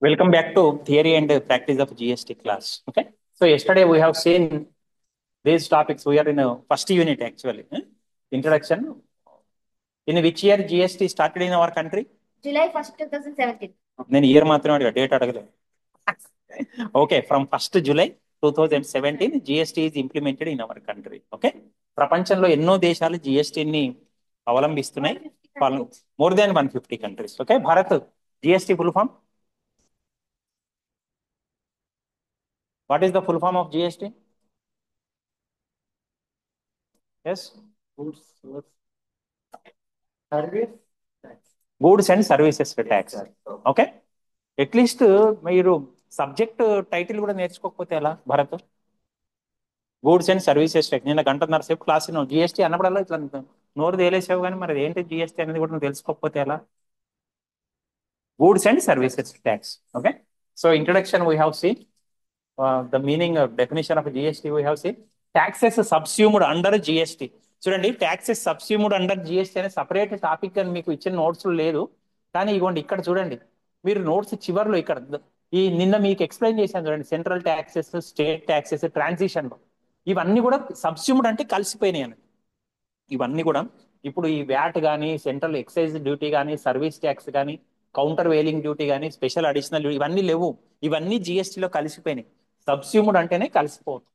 Welcome back to theory and practice of GST class. Okay. So yesterday we have seen these topics. We are in a first unit actually. Introduction. In which year GST started in our country? July 1st, 2017. నేను year మాత్రమే అడిగా, date అడగలేదు. Okay, from 1st July 2017 GST is implemented in our country. Okay, ప్రపంచంలో ఎన్నో దేశాలు జిఎస్టీని అవలంబిస్తున్నాయి. More than 150 countries. Okay, Bharat GST full form. What is the full form of GST? Yes. Goods and services tax. Okay. At least మీరు subject title కూడా నేర్చుకోకపోతే ఎలా Bharat? Goods and services tax. నిన్న గంటన్నర సేపు క్లాస్ జిఎస్టీ అన్నప్పుడల్లా ఇట్లా నోరు తేలేసావు, కానీ మరి ఏంటి జిఎస్టీ అనేది కూడా నువ్వు తెలుసుకోకపోతే ఎలా? Goods and services tax. Okay, so introduction we have seen the meaning of definition of GST. We have seen taxes subsumed under GST. చూడండి, taxes subsumed under GST అనే సపరేట్ టాపిక్ అని మీకు ఇచ్చిన నోట్స్ లేదు, కానీ ఇగోండి ఇక్కడ చూడండి, మీరు నోట్స్ చివర్లో ఇక్కడ నిన్న మీకు ఎక్స్ప్లెయిన్ చేశాను చూడండి, central taxes, state taxes, transition లో ఇవన్నీ కూడా సబ్స్యూమ్డ్ అంటే కలిసిపోయినాయి అని. ఇవన్నీ కూడా ఇప్పుడు ఈ వ్యాట్ కానీ, సెంట్రల్ ఎక్సైజ్ డ్యూటీ కానీ, సర్వీస్ ట్యాక్స్ కానీ, కౌంటర్ వేలింగ్ డ్యూటీ కానీ, స్పెషల్ అడిషనల్ డ్యూటీ ఇవన్నీ లేవు, ఇవన్నీ జిఎస్టీలో కలిసిపోయినాయి. సబ్స్యూమ్డ్ అంటేనే కలిసిపోతుంది.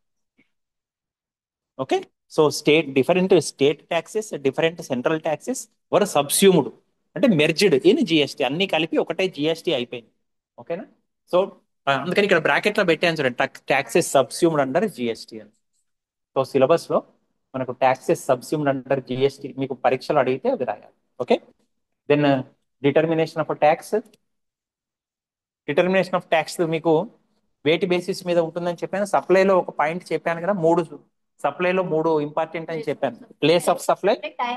Okay, so different state taxes, different central taxes were subsumed అంటే మెర్జ్డ్ ఇన్ జిఎస్టీ, అన్ని కలిపి ఒకటే జిఎస్టీ అయిపోయింది. ఓకేనా? సో అందుకని ఇక్కడ బ్రాకెట్ లో పెట్టాను చూడండి, ట్యాక్సెస్ సబ్స్యూమ్డ్ అండర్ జిఎస్టీ అని. సో సిలబస్ లో మనకు ట్యాక్సెస్ సబ్స్యూమ్డ్ అండర్ జిఎస్టీ మీకు పరీక్షలు అడిగితే అది రాయాలి. Okay, then determination of tax. Determination of tax మీకు వేటి బేసిస్ మీద ఉంటుందని చెప్పాను. సప్లైలో ఒక పాయింట్ చెప్పాను కదా, సప్లైలో మూడు ఇంపార్టెంట్ అని చెప్పాను. Place of supply,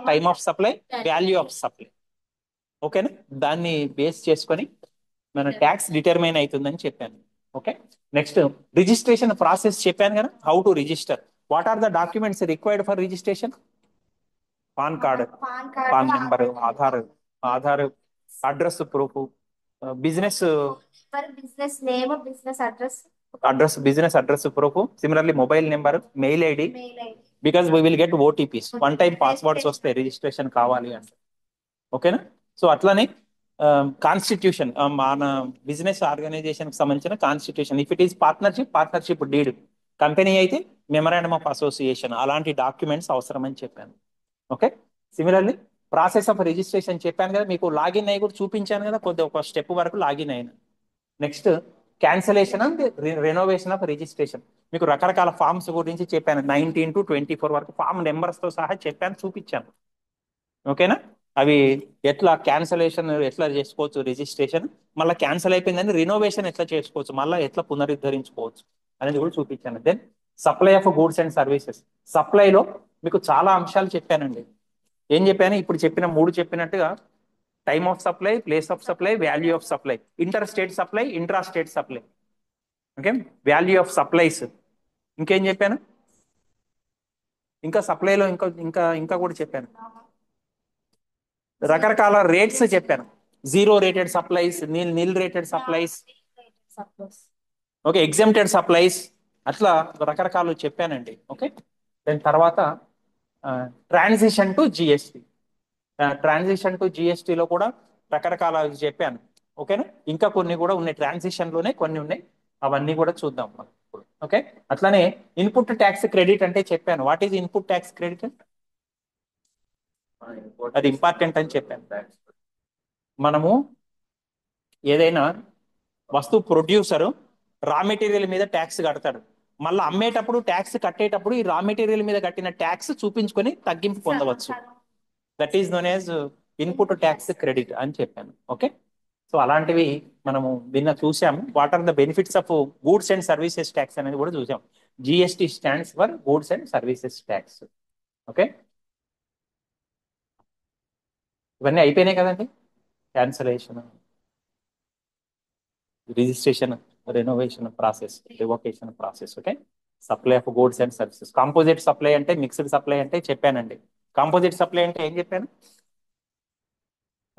time of supply, value of supply. ఓకేనా? దాన్ని బేస్ చేసుకొని మన ట్యాక్స్ డిటర్మైన్ అవుతుందని చెప్పాను. ఓకే, నెక్స్ట్ రిజిస్ట్రేషన్ ప్రాసెస్ చెప్పాను కదా, how to register. What are the documents required for registration? PAN card, PAN number, Aadhaar, address proof, business name, business business address proof, similarly mobile number, mail ID, because we will get OTPs, one time passwords వస్తాయి registration కావాలి అంటే. ఓకేనా? So అట్లానే constitution, మన business organization కి సంబంధించిన constitution. If it is partnership deed, company అయితే memorandum of association, అలాంటి డాక్యుమెంట్స్ అవసరం అని చెప్పాను. Okay, similarly process of registration చెప్పాను కదా, మీకు లాగిన్ అయ్యి కూడా చూపించాను కదా, ఒక స్టెప్ వరకు లాగిన్ అయినా. Next cancellation and renovation of registration. మీకు రకరకాల ఫామ్స్ గురించి చెప్పాను, 19 to 24 వరకు ఫామ్ నెంబర్స్తో సహా చెప్పాను, చూపించాను. ఓకేనా? అవి ఎట్లా క్యాన్సలేషన్ ఎట్లా చేసుకోవచ్చు, రిజిస్ట్రేషన్ మళ్ళీ క్యాన్సల్ అయిపోయిందని రినోవేషన్ ఎట్లా చేసుకోవచ్చు, మళ్ళీ ఎట్లా పునరుద్ధరించుకోవచ్చు అనేది కూడా చూపించాను. Then supply of goods and services. సప్లైలో మీకు చాలా అంశాలు చెప్పానండి. ఏం చెప్పాను? ఇప్పుడు మూడు చెప్పినట్టుగా time of supply, place of supply, value of supply, inter state supply, intra state supply. Okay, value of supplies. ఇంకేం చెప్పాను? ఇంకా సప్లైలో ఇంకా ఇంకా ఇంకా కూడా చెప్పాను, రకరకాల రేట్స్ చెప్పాను. Zero rated supplies, nil rated supplies, okay, exempted supplies, అట్లా రకరకాలు చెప్పానండి. ఓకే, దాని తర్వాత transition to GST. Transition to జిఎస్టీలో కూడా రకరకాల చెప్పాను. ఓకేనా? ఇంకా కొన్ని కూడా ఉన్నాయి, ట్రాన్సిషన్లోనే కొన్ని ఉన్నాయి, అవన్నీ కూడా చూద్దాం మనం ఇప్పుడు. ఓకే, అట్లానే ఇన్పుట్ ట్యాక్స్ క్రెడిట్ అంటే చెప్పాను. What is input tax credit? అది ఇంపార్టెంట్ అని చెప్పాను. మనము ఏదైనా వస్తువు ప్రొడ్యూసర్ రా మెటీరియల్ మీద ట్యాక్స్ కడతాడు, మళ్ళీ అమ్మేటప్పుడు ట్యాక్స్ కట్టేటప్పుడు ఈ రా మెటీరియల్ మీద కట్టిన ట్యాక్స్ చూపించుకొని తగ్గింపు పొందవచ్చు. That is known as input tax credit అని చెప్పాను. ఓకే, సో అలాంటివి మనము నిన్న చూసాము. What are the benefits of goods and services tax అనేది కూడా చూసాం. GST stands for goods and services tax. Okay, ఇవన్నీ అయిపోయినాయి కదండి. Cancellation, registration, renovation process, revocation process. Okay, supply of goods and services. Composite supply అంటే, mixed supply అంటే చెప్పానండి. Composite supply అంటే ఏం చెప్పాను?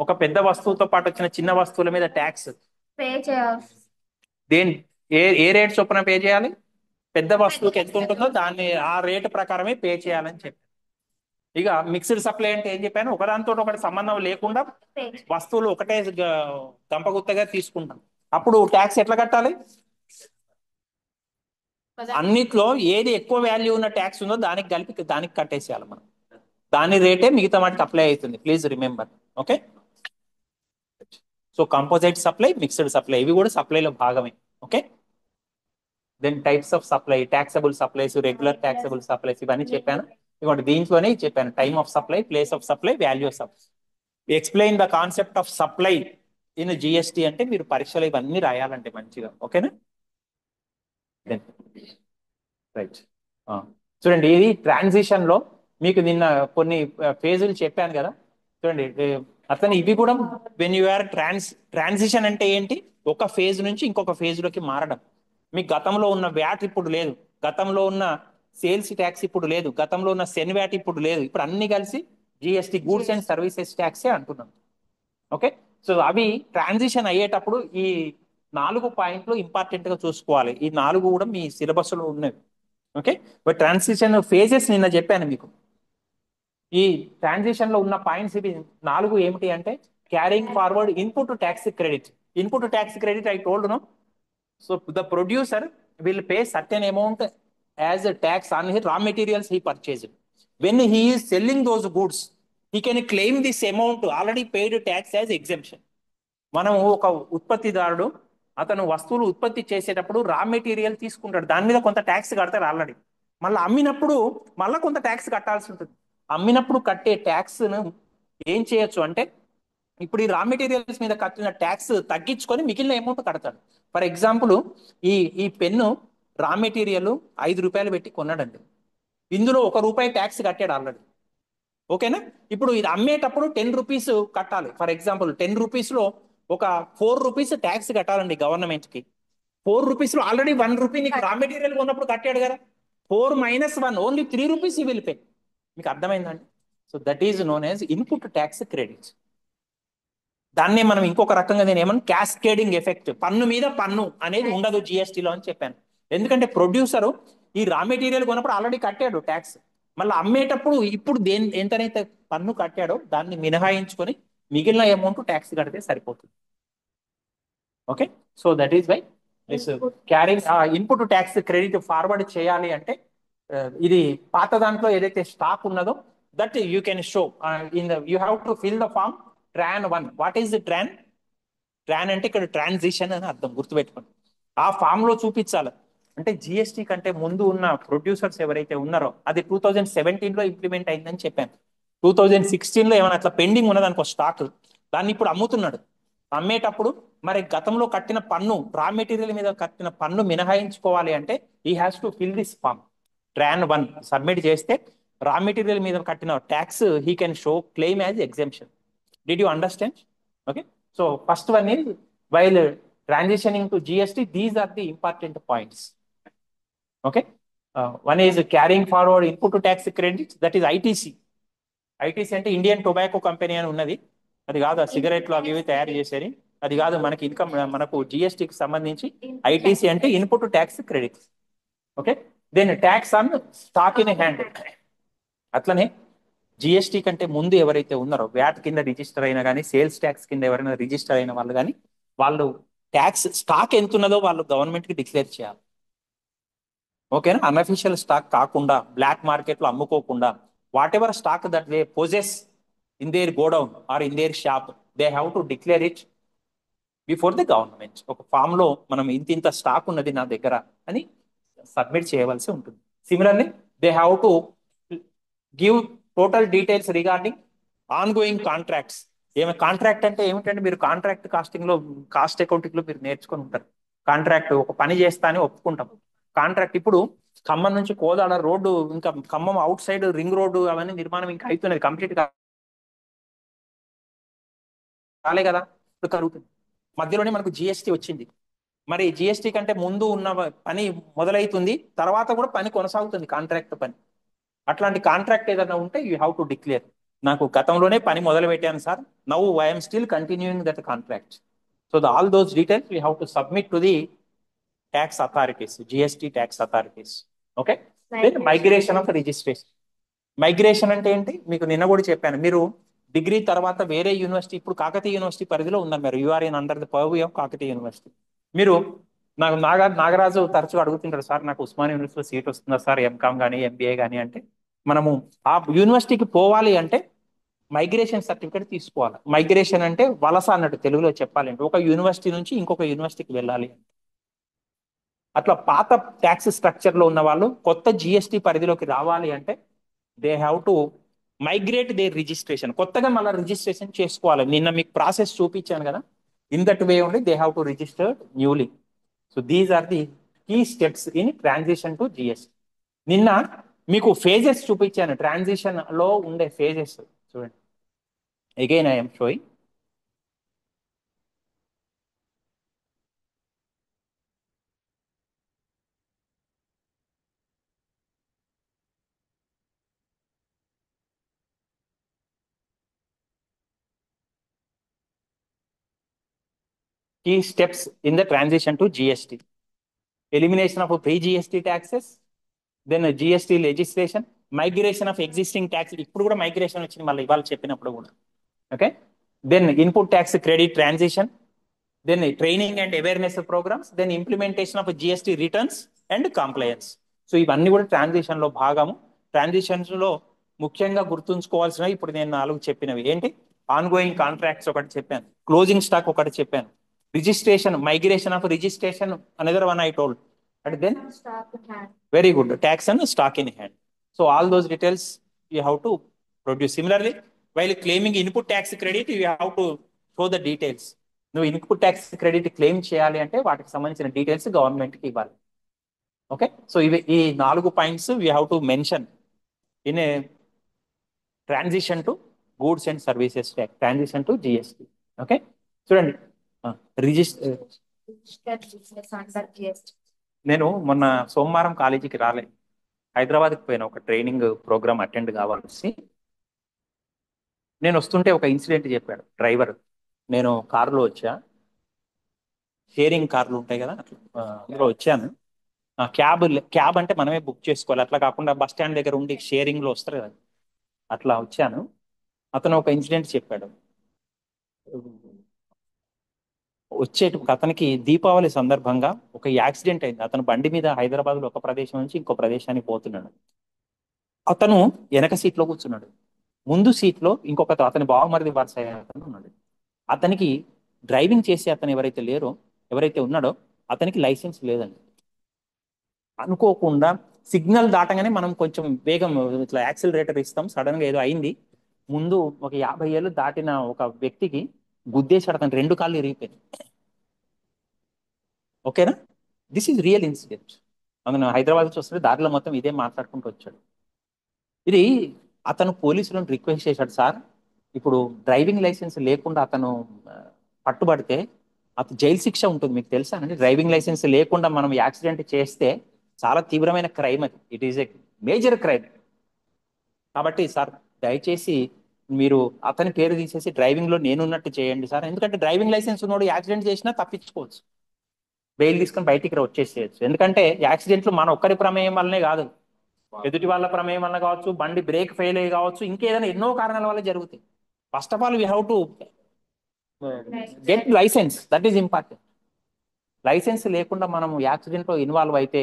ఒక పెద్ద వస్తువుతో పాటు వచ్చిన చిన్న వస్తువుల మీద ట్యాక్స్ పే చేయాలి. దేని ఏ రేట్ చొప్పున పే చేయాలి? పెద్ద వస్తువుకి ఎంత ఉంటుందో దాన్ని ఆ రేటు ప్రకారమే పే చేయాలని చెప్పి. ఇక మిక్స్డ్ సప్లై అంటే ఏం చెప్పాను, ఒకదానితో ఒకటి సంబంధం లేకుండా పే వస్తువులు ఒకటే గంపగుత్తగా తీసుకుంటాం. అప్పుడు ట్యాక్స్ ఎట్లా కట్టాలి? అన్నిట్లో ఏది ఎక్కువ వాల్యూ ఉన్న ట్యాక్స్ ఉందో దానికి కలిపి దానికి కట్టేసేయాలి మనం. దాని రేటే మిగతా వాటికి అప్లై అవుతుంది. Please remember. Okay. So composite supply, mixed supply ఇవి కూడా సప్లైలో భాగమే. Okay. Then types of supply, taxable supplies, regular taxable supplies ఇవన్నీ చెప్పాను. ఇవ్వండి దీంట్లోనే చెప్పాను time of supply, place of supply, value of supply. Explain the concept of supply in GST అంటే మీరు పరీక్షలు ఇవన్నీ రాయాలంటే మంచిగా. ఓకేనా? రైట్. చూడండి ఇది ట్రాన్సిషన్ లో మీకు నిన్న కొన్ని ఫేజులు చెప్పాను కదా. చూడండి అతను ఇవి కూడా వెన్ యు ఆర్ ట్రాన్సిషన్ అంటే ఏంటి? ఒక ఫేజ్ నుంచి ఇంకొక ఫేజ్ లోకి మారడం. మీకు గతంలో ఉన్న వ్యాట్ ఇప్పుడు లేదు, గతంలో ఉన్న సేల్స్ ట్యాక్స్ ఇప్పుడు లేదు, గతంలో ఉన్న సెన్ వ్యాట్ ఇప్పుడు లేదు, ఇప్పుడు అన్ని కలిసి జిఎస్టి, గూడ్స్ అండ్ సర్వీసెస్ ట్యాక్సే అంటున్నాం. ఓకే. సో అవి ట్రాన్సిషన్ అయ్యేటప్పుడు ఈ 4 పాయింట్లు ఇంపార్టెంట్ గా చూసుకోవాలి. ఈ 4 కూడా మీ సిలబస్ లో ఉన్నవి. ఓకే. బట్ ట్రాన్సిషన్ ఫేజెస్ నిన్న చెప్పాను మీకు. ఈ ట్రాన్సిషన్ లో ఉన్న పాయింట్స్ ఇవి 4 ఏమిటి అంటే carrying forward input tax credit. Input tax credit I told no. So the producer will pay certain amount as a tax on his raw materials he purchased. When he is selling those goods, he can claim this amount already paid tax as exemption. మనం ఒక ఉత్పత్తిదారుడు అతను వస్తువులు ఉత్పత్తి చేసేటప్పుడు raw material తీసుకుంటాడు, దాని మీద కొంత ట్యాక్స్ కడతారు ఆల్రెడీ. మళ్ళీ అమ్మినప్పుడు మళ్ళీ కొంత ట్యాక్స్ కట్టాల్సి ఉంటుంది. అమ్మినప్పుడు కట్టే ట్యాక్స్ ను ఏం చేయొచ్చు అంటే ఇప్పుడు ఈ రా మెటీరియల్స్ మీద కట్టిన ట్యాక్స్ తగ్గించుకొని మిగిలిన అమౌంట్ కడతాడు. ఫర్ ఎగ్జాంపుల్ ఈ ఈ పెన్ను రా మెటీరియల్ 5 రూపాయలు పెట్టి కొన్నాడండి, ఇందులో 1 రూపాయి ట్యాక్స్ కట్టాడు ఆల్రెడీ. ఓకేనా? ఇప్పుడు ఇది అమ్మేటప్పుడు 10 రూపీస్ కట్టాలి. ఫర్ ఎగ్జాంపుల్ 10 రూపీస్ లో ఒక 4 రూపీస్ ట్యాక్స్ కట్టాలండి గవర్నమెంట్ కి. 4 రూపీస్ లో ఆల్రెడీ 1 రూపీ నీకు రా మెటీరియల్ కొన్నప్పుడు కట్టాడు కదా. 4 మైనస్ 1 ఓన్లీ 3 రూపీస్ ఈ విల్ పే. మీకు అర్థమైందండి? So that is known as input tax credits. దాన్నే మనం ఇంకొక రకంగా నేను ఏమన్నా క్యాస్కేడింగ్ ఎఫెక్ట్, పన్ను మీద పన్ను అనేది ఉండదు జిఎస్టీలో అని చెప్పాను. ఎందుకంటే ప్రొడ్యూసర్ ఈ రా మెటీరియల్ కొన్నప్పుడు ఆల్రెడీ కట్టాడు ట్యాక్స్, మళ్ళీ అమ్మేటప్పుడు ఇప్పుడు ఎంతనైతే పన్ను కట్టాడో దాన్ని మినహాయించుకొని మిగిలిన అమౌంట్ ట్యాక్స్ కడితే సరిపోతుంది. Okay. So that is why this carrying input tax credit forward చేయాలి అంటే ఇది పాత దాంట్లో ఏదైతే స్టాక్ ఉన్నదో that you can show in the you have to fill the form TRAN 1. What is the TRAN? TRAN అంటే ఇక్కడ ట్రాన్సిషన్ అని అర్థం, గుర్తుపెట్టుకోండి. ఆ ఫామ్ లో చూపించాలి. అంటే జిఎస్టీ కంటే ముందు ఉన్న ప్రొడ్యూసర్స్ ఎవరైతే ఉన్నారో అది 2017 లో ఇంప్లిమెంట్ అయిందని చెప్పాను. 2016 లో ఏమైనా అట్లా పెండింగ్ ఉన్నదనుకో స్టాక్, దాన్ని ఇప్పుడు అమ్ముతున్నాడు. అమ్మేటప్పుడు మరి గతంలో కట్టిన పన్ను, రా మెటీరియల్ మీద కట్టిన పన్ను మినహాయించుకోవాలి అంటే ఈ has to fill this form TRAN 1 submit చేస్తే రా మెటీరియల్ మీద కట్టిన tax he can show claim as exemption. Did you understand? Okay. So first one is while transitioning to GST, these are the important points. Okay. One is carrying forward input to tax credits, that is ITC. ITC అంటే Indian tobacco company అని ఉన్నది, అది కాదు సిగరెట్లు అవి ఇవి తయారు చేసేది, అది కాదు మనకి ఇన్కమ్, మనకు జిఎస్టికి సంబంధించి ఐటీసీ అంటే input tax credits. Okay. Then tax on stock in hand. అట్లనే జిఎస్టీ కంటే ముందు ఎవరైతే ఉన్నారో వ్యాట్ కింద రిజిస్టర్ అయినా కానీ సేల్స్ ట్యాక్స్ కింద ఎవరైనా రిజిస్టర్ అయిన వాళ్ళు కానీ వాళ్ళు ట్యాక్స్ స్టాక్ ఎంత ఉన్నదో వాళ్ళు గవర్నమెంట్ కి డిక్లేర్ చేయాలి. ఓకేనా? అన్అఫీషియల్ స్టాక్ కాకుండా, బ్లాక్ మార్కెట్ లో అమ్ముకోకుండా, whatever stock that they possess in their godown or in their shop they have to declare it before the government. ఒక ఫామ్ లో మనం ఇంత స్టాక్ ఉన్నది నా దగ్గర అని సబ్మిట్ చేయవలసి ఉంటుంది. Similarly they have to give total details regarding on going contracts. ఏమైనా కాంట్రాక్ట్ అంటే ఏమిటంటే మీరు కాంట్రాక్ట్ కాస్టింగ్ లో, కాస్ట్ అకౌంటింగ్ లో మీరు నేర్చుకొని ఉంటారు. కాంట్రాక్ట్ ఒక పని చేస్తా అని ఒప్పుకుంటాం. కాంట్రాక్ట్ ఇప్పుడు ఖమ్మం నుంచి కోదాడ రోడ్డు, ఇంకా Khammam out side ring road అవన్నీ నిర్మాణం ఇంకా అవుతున్నది, కంప్లీట్ కాలే కదా, ఇప్పుడు కలుగుతుంది. మధ్యలోనే మనకు జిఎస్టీ వచ్చింది. మరి జిఎస్టీ కంటే ముందు ఉన్న పని మొదలవుతుంది, తర్వాత కూడా పని కొనసాగుతుంది కాంట్రాక్ట్ పని. అట్లాంటి కాంట్రాక్ట్ ఏదైనా ఉంటే యూ హ్యావ్ టు డిక్లేర్. నాకు గతంలోనే పని మొదలు పెట్టాను sir. Now I'm still continuing that contract. So all those details we have to submit to the tax authorities, GST tax authorities. Okay. Then migration of registration. Migration అంటే ఏంటి, మీకు నిన్న కూడా చెప్పాను. మీరు డిగ్రీ తర్వాత వేరే యూనివర్సిటీ, ఇప్పుడు కాకతీయ యూనివర్సిటీ పరిధిలో ఉన్నారు మీరు, you are in under the purview of Kakatiya University. మీరు నాకు నాగరాజు తరచుగా అడుగుతుంటారు, సార్ నాకు ఉస్మానియా యూనివర్సిటీలో సీట్ వస్తుందా సార్, ఎంకామ్ కానీ ఎంబీఏ కానీ అంటే, మనము ఆ యూనివర్సిటీకి పోవాలి అంటే మైగ్రేషన్ సర్టిఫికేట్ తీసుకోవాలి. మైగ్రేషన్ అంటే వలస అన్నట్టు తెలుగులో చెప్పాలంటే, ఒక యూనివర్సిటీ నుంచి ఇంకొక యూనివర్సిటీకి వెళ్ళాలి. అట్లా పాత ట్యాక్స్ స్ట్రక్చర్ లో ఉన్న వాళ్ళు కొత్త జిఎస్టి పరిధిలోకి రావాలి అంటే they have to migrate their registration, కొత్తగా మళ్ళీ రిజిస్ట్రేషన్ చేసుకోవాలి. నిన్న మీకు ప్రాసెస్ చూపించాను కదా, in that way only they have to register newly. So these are the key steps in transition to GST. నిన్న మీకు ఫేజెస్ చూపించాను, ట్రాన్సిషన్ లో ఉండే ఫేజెస్ చూడండి. Again I'm showing. Key steps in the transition to GST: elimination of pre-GST taxes, then GST legislation, migration of existing tax. ఇప్పుడు కూడా migration వచ్చింది మళ్ళీ ఇవాళ చెప్పినప్పుడు కూడా. Okay. Then input tax credit transition, then training and awareness programmes, then implementation of GST returns and compliance. So ఇవన్నీ కూడా transition లో భాగము. ట్రాన్సిషన్స్ లో ముఖ్యంగా గుర్తుంచుకోవాల్సినవి ఇప్పుడు నేను 4 చెప్పినవి ఏంటి, ఆన్ గోయింగ్ కాంట్రాక్ట్స్ ఒకటి చెప్పాను, క్లోజింగ్ స్టాక్ ఒకటి చెప్పాను, registration, migration of registration another one I told, and then very good, tax and stock in hand. So all those details you have to produce. Similarly while claiming input tax credit you have to show the details. నువ్వు input tax credit claim చేయాలి అంటే వాటికి సంబంధించిన details గవర్నమెంట్కి ఇవ్వాలి. Okay. So ఇవి ఈ 4 points we have to mention in a transition to goods and services tax, transition to GST. Okay. చూడండి, రిజిస్టర్ నేను మొన్న సోమవారం కాలేజీకి రాలే, హైదరాబాద్కి పోయిన ఒక ట్రైనింగ్ ప్రోగ్రామ్ అటెండ్ కావాల్సి. నేను వస్తుంటే ఒక ఇన్సిడెంట్ చెప్పాడు డ్రైవర్. నేను కారులో వచ్చా, షేరింగ్ కార్లు ఉంటాయి కదా అట్లా, అందులో వచ్చాను. క్యాబ్ క్యాబ్ అంటే మనమే బుక్ చేసుకోవాలి, అట్లా కాకుండా బస్ స్టాండ్ దగ్గర ఉండి షేరింగ్ లో వస్తారు కదా, అట్లా వచ్చాను. అతను ఒక ఇన్సిడెంట్ చెప్పాడు. అతనికి దీపావళి సందర్భంగా ఒక యాక్సిడెంట్ అయింది. అతను బండి మీద హైదరాబాద్ లో ఒక ప్రదేశం నుంచి ఇంకో ప్రదేశానికి పోతున్నాడు. అతను వెనక సీట్ లో కూర్చున్నాడు, ముందు సీట్ లో ఇంకొక అతని బావమరిది వరుస అతను ఉన్నాడు. అతనికి డ్రైవింగ్ చేసే అతను ఎవరైతే ఉన్నాడో అతనికి లైసెన్స్ లేదండి. అనుకోకుండా సిగ్నల్ దాటగానే మనం కొంచెం వేగం ఇట్లా యాక్సిలరేటర్ ఇస్తాం, సడన్ గా ఏదో అయింది. ముందు ఒక 50 ఏళ్ళు దాటిన ఒక వ్యక్తికి గుద్దేశాడు, అతను 2 కాళ్ళు ఇరిగిపోయింది. ఓకేనా, దిస్ ఈజ్ రియల్ ఇన్సిడెంట్. అతను హైదరాబాద్ నుంచి వస్తే దారిలో మొత్తం ఇదే మాట్లాడుకుంటూ వచ్చాడు. ఇది అతను పోలీసులను రిక్వెస్ట్ చేశాడు, సార్ ఇప్పుడు డ్రైవింగ్ లైసెన్స్ లేకుండా అతను పట్టుబడితే అతను జైలు శిక్ష ఉంటుంది, మీకు తెలుసా అండి. డ్రైవింగ్ లైసెన్స్ లేకుండా మనం యాక్సిడెంట్ చేస్తే చాలా తీవ్రమైన క్రైమ్ అది, it is a major crime. కాబట్టి సార్ దయచేసి మీరు అతని పేరు తీసేసి డ్రైవింగ్ లో నేనున్నట్టు చేయండి సార్, ఎందుకంటే డ్రైవింగ్ లైసెన్స్ ఉన్నోడు యాక్సిడెంట్ చేసినా తప్పించుకోవచ్చు, బెయిల్ తీసుకొని బయటికి వచ్చేసేయచ్చు. ఎందుకంటే యాక్సిడెంట్లు మన ఒక్కరి ప్రమేయం వల్లనే కాదు, ఎదుటి వాళ్ళ ప్రమేయం వల్ల కావచ్చు, బండి బ్రేక్ ఫెయిల్ అయ్యి కావచ్చు, ఇంకేదైనా ఎన్నో కారణాల వల్ల జరుగుతాయి. First of all we have to get licence, that is important. Licence లేకుండా మనం యాక్సిడెంట్ లో ఇన్వాల్వ్ అయితే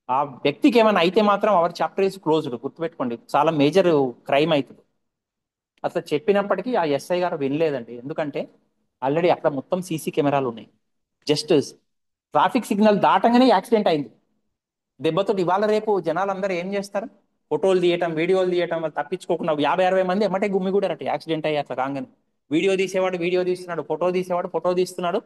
ఆ వ్యక్తికి ఏమైనా అయితే మాత్రం అవర్ చాప్టర్ ఈస్ క్లోజ్డ్, గుర్తుపెట్టుకోండి, చాలా మేజర్ క్రైమ్ అవుతుంది. అసలు చెప్పినప్పటికీ ఆ ఎస్ఐ గారు వినలేదండి, ఎందుకంటే ఆల్రెడీ అక్కడ మొత్తం సీసీ కెమెరాలు ఉన్నాయి. జస్ట్ ట్రాఫిక్ సిగ్నల్ దాటంగానే యాక్సిడెంట్ అయింది. దెబ్బతో ఇవాళ రేపు జనాలందరూ ఏం చేస్తారు, ఫోటోలు తీయటం, వీడియోలు తీయటం, వాళ్ళు తప్పించుకోకుండా 50-60 మంది ఎమ్మటే గుమ్మిగూడారట యాక్సిడెంట్ అయ్యి అట్లా కాగానే. వీడియో తీసేవాడు వీడియో తీస్తున్నాడు, ఫోటో తీసేవాడు ఫోటో తీస్తున్నాడు,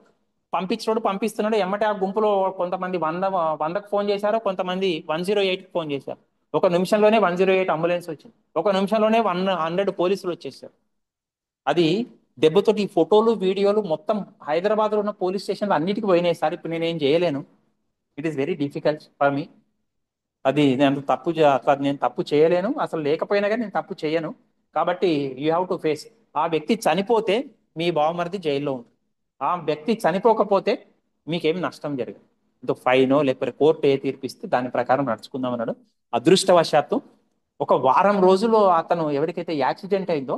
పంపించినోడు పంపిస్తున్నాడు. ఎమ్మటే ఆ గుంపులో కొంతమంది 100కు ఫోన్ చేశారు, కొంతమంది 108కి ఫోన్ చేశారు. ఒక నిమిషంలోనే 108 అంబులెన్స్ వచ్చింది, ఒక నిమిషంలోనే 100 పోలీసులు వచ్చేసారు. అది దెబ్బతోటి ఈ ఫోటోలు వీడియోలు మొత్తం హైదరాబాద్ లో ఉన్న పోలీస్ స్టేషన్లు అన్నిటికీ పోయినాయి సార్. ఇప్పుడు నేనేం చేయలేను, it is very difficult for me. అది నేను తప్పు అట్లా నేను తప్పు చేయలేను, అసలు లేకపోయినా కానీ నేను తప్పు చేయను. కాబట్టి యూ హ్యావ్ టు ఫేస్. ఆ వ్యక్తి చనిపోతే మీ బావమరిది జైల్లో ఉంటుంది. ఆ వ్యక్తి చనిపోకపోతే మీకేం నష్టం జరగదు. ఇంతో ఫైనో లేకపోతే కోర్టు ఏ తీర్పిస్తే దాని ప్రకారం నడుచుకుందాం అన్నాడు. అదృష్టవశాత్తు ఒక వారం రోజులు అతను ఎవరికైతే యాక్సిడెంట్ అయిందో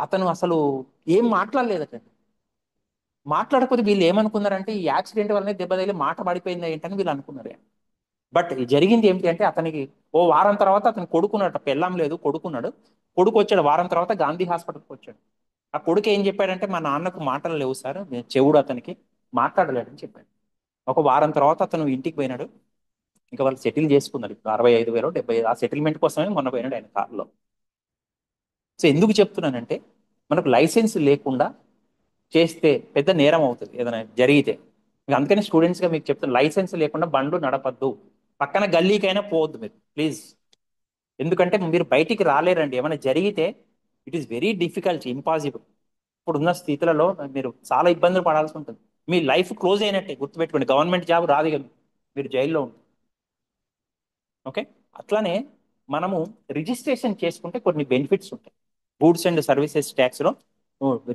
అతను అసలు ఏం మాట్లాడలేదట. మాట్లాడకపోతే వీళ్ళు ఏమనుకున్నారంటే ఈ యాక్సిడెంట్ వల్లనే దెబ్బ తగిలి మాట పడిపోయింది ఏంటని వీళ్ళు అనుకున్నారు. బట్ జరిగింది ఏంటి అంటే అతనికి ఓ వారం తర్వాత అతను కొడుకున్నాడు, పెళ్ళాం లేదు, కొడుకున్నాడు. కొడుకు వచ్చాడు వారం తర్వాత గాంధీ హాస్పిటల్కి వచ్చాడు. ఆ కొడుకు ఏం చెప్పాడంటే మా నాన్నకు మాటలు లేవు సార్, నేను చెవుడు అతనికి మాట్లాడలేడని చెప్పాడు. ఒక వారం తర్వాత అతను ఇంటికి పోయినాడు. ఇంకా వాళ్ళు సెటిల్ చేసుకున్నారు. ఇప్పుడు 65,000 75 ఆ సెటిల్మెంట్ కోసమే మొన్న పోయినాడు ఆయన కారులో. సో ఎందుకు చెప్తున్నానంటే మనకు లైసెన్స్ లేకుండా చేస్తే పెద్ద నేరం అవుతుంది ఏదైనా జరిగితే. అందుకని స్టూడెంట్స్గా మీకు చెప్తాను, లైసెన్స్ లేకుండా బండ్లు నడపద్దు. పక్కన గల్లీకైనా పోవద్దు మీరు ప్లీజ్. ఎందుకంటే మీరు బయటికి రాలేరండి. ఏమైనా జరిగితే it is very difficult, impossible. ఇప్పుడున్న స్థితులలో మీరు చాలా ఇబ్బందులు పడాల్సి ఉంటుంది. మీ లైఫ్ క్లోజ్ అయినట్టే గుర్తుపెట్టుకోండి. గవర్నమెంట్ జాబ్ రాదు కదా, మీరు జైల్లో ఉంటారు. ఓకే. అట్లానే మనము రిజిస్ట్రేషన్ చేసుకుంటే కొన్ని బెనిఫిట్స్ ఉంటాయి. గూడ్స్ అండ్ సర్వీసెస్ ట్యాక్స్లో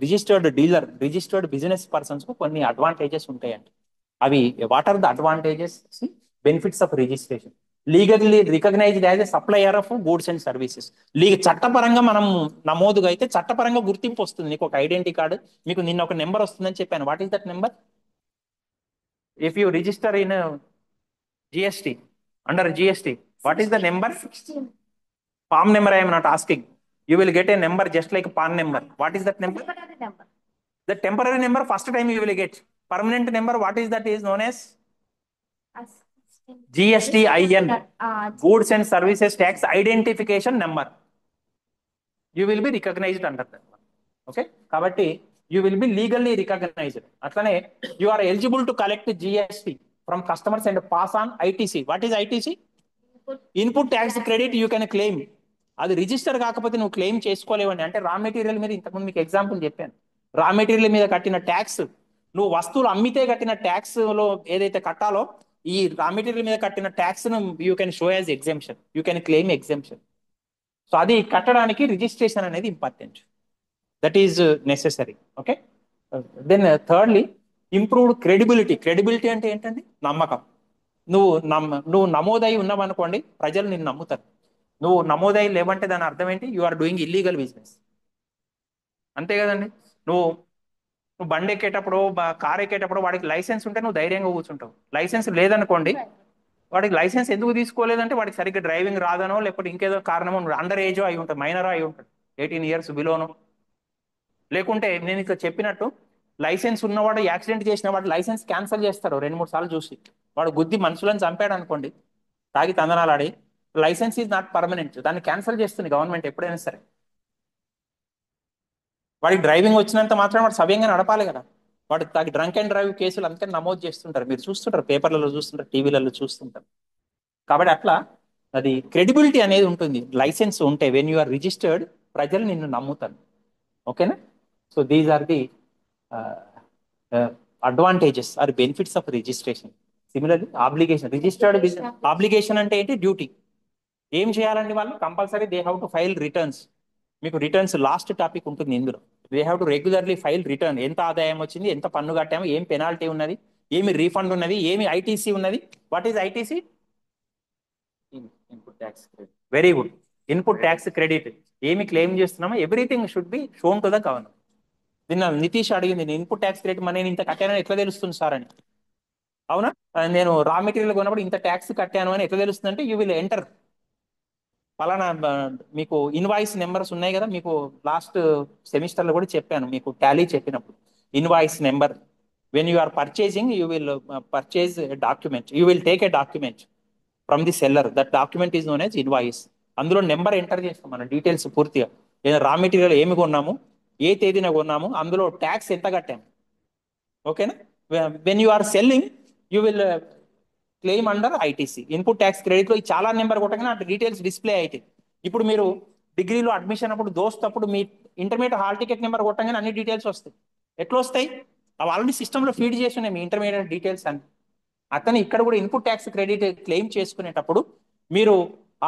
రిజిస్టర్డ్ డీలర్, రిజిస్టర్డ్ బిజినెస్ పర్సన్స్కు కొన్ని అడ్వాంటేజెస్ ఉంటాయండి. అవి what are the advantages, benefits of registration? Legally recognised as a supplier of goods and services. చట్టపరంగా మనం నమోదుగా అయితే చట్టపరంగా గుర్తింపు వస్తుంది. నీకు ఒక ఐడెంటిటీ కార్డు, మీకు నిన్న ఒక నెంబర్ వస్తుందని చెప్పాను. What is that number? If you register in GST, under GST, what is the number? 16. PAN number I am not asking. You will get a number just like PAN number. What is that number? Temporary number. The temporary number first time you will get. Permanent number, what is that is known as? As GSTIN. Goods and Services Tax Identification Number. You will be recognized under that one. Okay. కాబట్టి you will be legally recognized. అట్లనే you are eligible to collect GST from customers and pass on ITC. What is ITC? Input tax credit you can claim. అది register కాకపోతే నువ్వు claim చేసుకోలేవండి. అంటే రా material మీద ఇంతకుముందు మీకు ఎగ్జాంపుల్ చెప్పాను. రా మెటీరియల్ మీద కట్టిన ట్యాక్స్, నువ్వు వస్తువులు అమ్మితే కట్టిన ట్యాక్స్ లో ఏదైతే కట్టాలో ఈ రా మెటీరియల్ మీద కట్టిన ట్యాక్స్ ను you can show as exemption, you can claim exemption. సో అది కట్టడానికి రిజిస్ట్రేషన్ అనేది important. That is necessary. Okay. Then thirdly improved credibility. Credibility అంటే ఏంటండి? నమ్మకం. నువ్వు నమోదై ఉన్నావనుకోండి, ప్రజలు నిన్ను నమ్ముతారు. నువ్వు నమోదై లేవంటే దాని అర్థం ఏంటి? You are doing illegal business. అంతే కదండి. నువ్వు నువ్వు బండి ఎక్కేటప్పుడు, కార్ ఎక్కేటప్పుడు వాడికి లైసెన్స్ ఉంటే నువ్వు ధైర్యంగా కూర్చుంటావు. లైసెన్స్ లేదనుకోండి, వాడికి లైసెన్స్ ఎందుకు తీసుకోలేదంటే వాడికి సరిగ్గా డ్రైవింగ్ రాదనో లేకపోతే ఇంకేదో కారణమో, అండర్ ఏజో అయి ఉంటుంది, మైనరో అయి ఉంటుంది, 18 years బిలోనో. లేకుంటే నేను ఇక్కడ చెప్పినట్టు లైసెన్స్ ఉన్నవాడు యాక్సిడెంట్ చేసిన వాడు లైసెన్స్ క్యాన్సిల్ చేస్తారు 2-3 సార్లు చూసి. వాడు గుద్ది మనుషులను చంపాడు అనుకోండి, తాగి తందనాలాడి, లైసెన్స్ ఈజ్ నాట్ పర్మనెంట్, దాన్ని క్యాన్సిల్ చేస్తుంది గవర్నమెంట్ ఎప్పుడైనా సరే. వాడికి డ్రైవింగ్ వచ్చినంత మాత్రం వాడు సవ్యంగా నడపాలి కదా. వాడు తాగి డ్రంక్ అండ్ డ్రైవ్ కేసులు అందుకని నమోదు చేస్తుంటారు. మీరు చూస్తుంటారు, పేపర్లలో చూస్తుంటారు, టీవీలలో చూస్తుంటారు. కాబట్టి అట్లా అది క్రెడిబిలిటీ అనేది ఉంటుంది లైసెన్స్ ఉంటే. వెన్ యు ఆర్ రిజిస్టర్డ్, ప్రజలు నిన్ను నమ్ముతారు. ఓకేనా? So these are the advantages or benefits of registration. Similarly obligation, registered business obligation అంటే ఏంటి? డ్యూటీ. ఏం చేయాలండి వాళ్ళు? Compulsory they have to file returns. మీకు రిటర్న్స్ లాస్ట్ టాపిక్ ఉంటుంది ఇందులో. They have to regularly file return. ఎంత ఆదాయం వచ్చింది, ఎంత పన్ను కట్టాము, ఏం పెనాల్టీ ఉన్నది, ఏమి రీఫండ్ ఉన్నది, ఏమి ఐటీసీ ఉన్నది. What is ITC? Input tax credit. Very good. Input tax credit. ఏమి క్లెయిమ్ చేస్తున్నామో everything should be shown to the government. నిన్న నితీష్ అడిగింది, నేను ఇన్పుట్ ట్యాక్స్ క్రెడిట్ నేను ఇంత కట్టానని ఎట్లా తెలుస్తుంది సార్ అని. అవునా? నేను రా మెటీరియల్ కొన్నప్పుడు ఇంత ట్యాక్స్ కట్టాను అని ఎట్లా తెలుస్తుంది అంటే, యూ విల్ ఎంటర్ పలానా. మీకు ఇన్వాయిస్ నెంబర్స్ ఉన్నాయి కదా, మీకు లాస్ట్ సెమిస్టర్లో కూడా చెప్పాను, మీకు టాలీ చెప్పినప్పుడు. Invoice number, when you are purchasing you will purchase document, you will take a document from the seller. That document is known as invoice. అందులో నెంబర్ ఎంటర్ చేస్తాం, మన డీటెయిల్స్ పూర్తిగా. ఏదైనా రా మెటీరియల్ ఏమి కొన్నాము, ఏ తేదీన కొన్నాము, అందులో ట్యాక్స్ ఎంత కట్టాము. ఓకేనా? When you are selling you will claim under ITC. Input tax credit లో చాలా నెంబర్ కొట్టగానే ఆ డీటెయిల్స్ డిస్ప్లే అవుతాయి. ఇప్పుడు మీరు డిగ్రీలో అడ్మిషన్ అప్పుడు దోస్త్ అప్పుడు మీ ఇంటర్మీడియట్ హాల్ టికెట్ నెంబర్ కొట్టగానే అన్ని డీటెయిల్స్ వస్తాయి. ఎట్లా వస్తాయి? అవి ఆల్రెడీ సిస్టంలో ఫీడ్ చేసి ఉన్నాయి మీ ఇంటర్మీడియట్ డీటెయిల్స్ అని. అతను ఇక్కడ కూడా ఇన్పుట్ ట్యాక్స్ క్రెడిట్ క్లెయిమ్ చేసుకునేటప్పుడు మీరు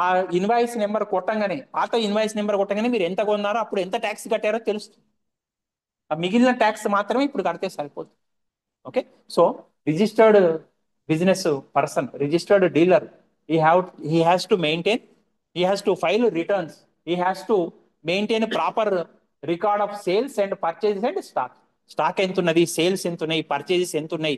ఆ ఇన్వాయిస్ నెంబర్ కొట్టంగానే, పాత ఇన్వాయిస్ నెంబర్ కొట్టంగానే మీరు ఎంత కొన్నారో అప్పుడు ఎంత ట్యాక్స్ కట్టారో తెలుస్తుంది. ఆ మిగిలిన ట్యాక్స్ మాత్రమే ఇప్పుడు కడితే సరిపోతుంది. Okay. So registered business person, registered dealer, he have he has to maintain, he has to file returns, he has to maintain a proper record of sales and purchases and stock ఎంత ఉన్నది, sales ఎంత ఉన్నాయి, purchases ఎంత ఉన్నాయి,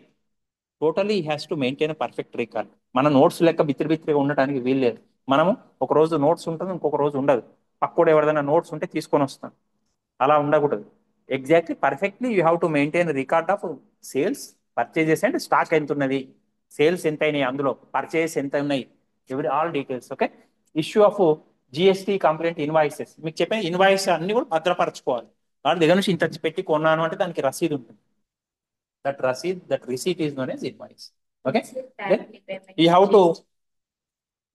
totally he has to maintain perfect record. మన notes లెక్క బిత్తిరి బిత్తిరిగా ఉండడానికి వీల్లేదు. మనము ఒక రోజు నోట్స్ ఉంటుంది, ఇంకొక రోజు ఉండదు. పక్కూడ ఎవరిదైనా నోట్స్ ఉంటే తీసుకొని వస్తాం, అలా ఉండకూడదు. Exactly perfectly you have to maintain record of sales, purchases and stock ఎంత ఉన్నది, సేల్స్ ఎంత అయినాయి, అందులో పర్చేజెస్ ఎంత ఉన్నాయి, ఎవరి all details. Okay. Issue of GST complaint invoices, మీకు చెప్పిన ఇన్వాయిస్ అన్ని కూడా భద్రపరచుకోవాలి. వాడి దగ్గర నుంచి ఇంత పెట్టి కొన్నాను అంటే దానికి రసీదు ఉంటుంది. that receipt is known as invoice. Okay. Then you have to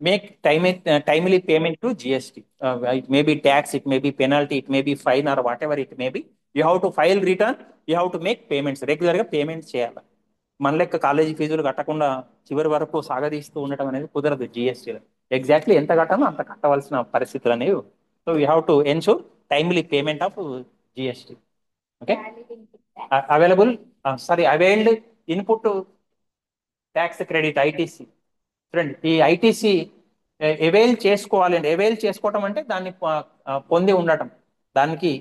make timely payment to GST. It may be tax, it may be penalty, it may be fine or whatever it may be. You have to file return, you have to make payments. Regular గా payments చేయాలి. మన లెక్క college ఫీజులు కట్టకుండా చివరి వరకు సాగదీస్తూ ఉండటం అనేది కుదరదు జిఎస్టీలో. ఎగ్జాక్ట్లీ ఎంత కట్టాలో అంత కట్టవలసిన పరిస్థితులు అనేవి. So you have to ensure timely payment of GST. Okay. Available availed input tax credit ITC. చూడండి, ఈ ఐటీసీ అవైల్ చేసుకోవాలి అంటే, అవైల్ చేసుకోవటం అంటే దాన్ని పొంది ఉండటం. దానికి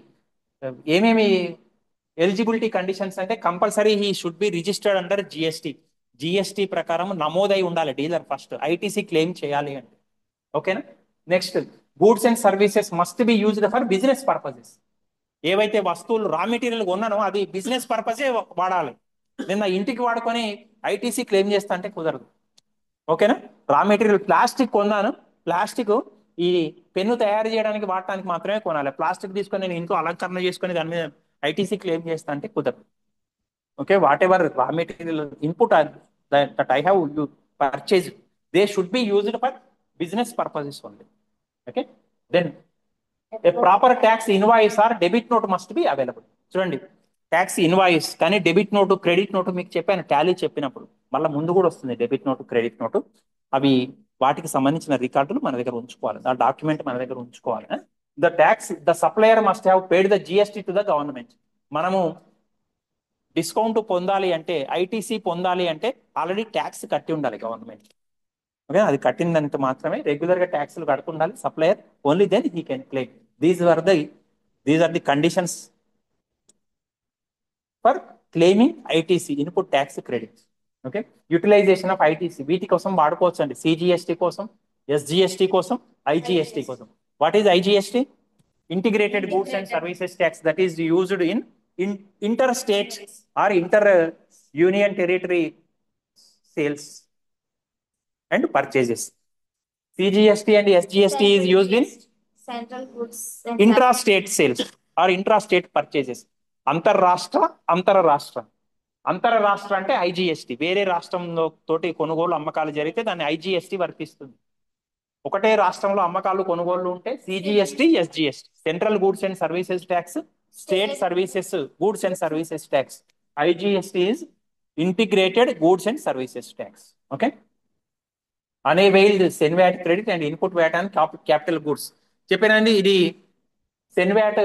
ఏమేమి ఎలిజిబిలిటీ కండిషన్స్ అంటే, compulsory he should be registered under GST. GST ప్రకారం నమోదై ఉండాలి డీలర్ ఫస్ట్, ఐటీసీ క్లెయిమ్ చేయాలి అంటే. ఓకేనా. Next, goods and services must be used for business purposes. ఏవైతే వస్తువులు రా మెటీరియల్ కొన్నానో అది బిజినెస్ పర్పసే వాడాలి. నిన్న ఇంటికి వాడుకొని ఐటీసీ క్లెయిమ్ చేస్తా అంటే కుదరదు. ఓకేనా. రా మెటీరియల్ ప్లాస్టిక్ కొన్నాను, ప్లాస్టిక్ ఈ పెన్ను తయారు చేయడానికి వాడటానికి మాత్రమే కొనాలి. ప్లాస్టిక్ తీసుకొని నేను ఇంట్లో అలంకరణ చేసుకొని దాని మీద ఐటీసీ క్లెయిమ్ చేస్తా అంటే కుదరదు. Okay. Whatever raw material input that I have purchase, they should be used for business purposes only. Okay. Then a proper tax invoice or debit note must be available. చూడండి, tax invoice కానీ debit note, credit note మీకు చెప్పాను Tally చెప్పినప్పుడు, మళ్ళీ ముందు కూడా వస్తుంది debit note, credit note. అవి వాటికి సంబంధించిన రికార్డులు మన దగ్గర ఉంచుకోవాలి, ఆ డాక్యుమెంట్ మన దగ్గర ఉంచుకోవాలి. The supplier must have paid the GST to the government. మనము డిస్కౌంట్ పొందాలి అంటే, ఐటీసీ పొందాలి అంటే ఆల్రెడీ ట్యాక్స్ కట్టి ఉండాలి గవర్నమెంట్. ఓకే. అది కట్టిందంత మాత్రమే రెగ్యులర్ గా ట్యాక్స్లు కడుతుండాలి supplier, only then he can claim. These are the conditions for claiming ITC, input tax credits. Okay. Utilisation of ITC వీటి కోసం వాడుకోవచ్చు అండి, సిజిఎస్టీ కోసం, ఎస్జిఎస్టీ కోసం, ఐజిఎస్టీ కోసం. What is IGST? Integrated goods and services tax, that is used in inter state or inter union territory sales and purchases. CGST and SGST is used in central goods and intrastate sales or intrastate purchases. అంతర్రాష్ట్ర, అంతరరాష్ట్ర. అంతరరాష్ట్ర అంటే IGST, వేరే రాష్ట్రంలో తోటి కొనుగోలు అమ్మకాలు జరిగితే దాన్ని IGST వర్తిస్తుంది. ఒకటే రాష్ట్రంలో అమ్మకాలు కొనుగోళ్లు ఉంటే CGST, SGST. Central goods and services tax, state services goods and services tax. IGST is integrated goods and services tax. Okay. Unavailed CENVAT credit and input VAT and capital goods చెప్పానండి. ఇది CENVAT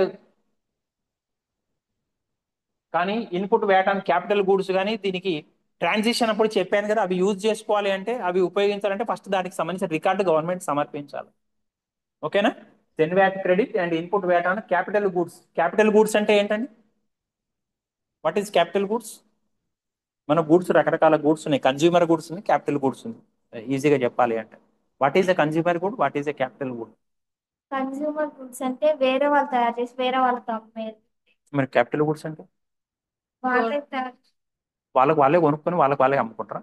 కానీ input VAT and capital goods కానీ దీనికి transition అప్పుడు చెప్పాను కదా, అవి use చేసుకోవాలి అంటే, అవి ఉపయోగించాలంటే ఫస్ట్ దానికి సంబంధించిన రికార్డు గవర్నమెంట్ సమర్పించాలి. ఓకేనా. CENVAT credit and input VAT and capital goods. Capital goods అంటే ఏంటండి? What is capital goods? మన గూడ్స్ రకరకాల గూడ్స్ ఉన్నాయి, కన్జ్యూమర్ గూడ్స్ ఉంది, క్యాపిటల్ గూడ్స్ ఉంది. ఈజీగా చెప్పాలి అంటే, what is a consumer good, what is a capital good? Consumer goods అంటే వేరే వాళ్ళు తయారు చేసి వేరే వాళ్ళకి అమ్మేది. మరి క్యాపిటల్ గూడ్స్ అంటే వాళ్ళే తయారు వాళ్ళకి వాళ్ళే కొనుక్కొని వాళ్ళకి వాళ్ళే అమ్ముకుంటారా?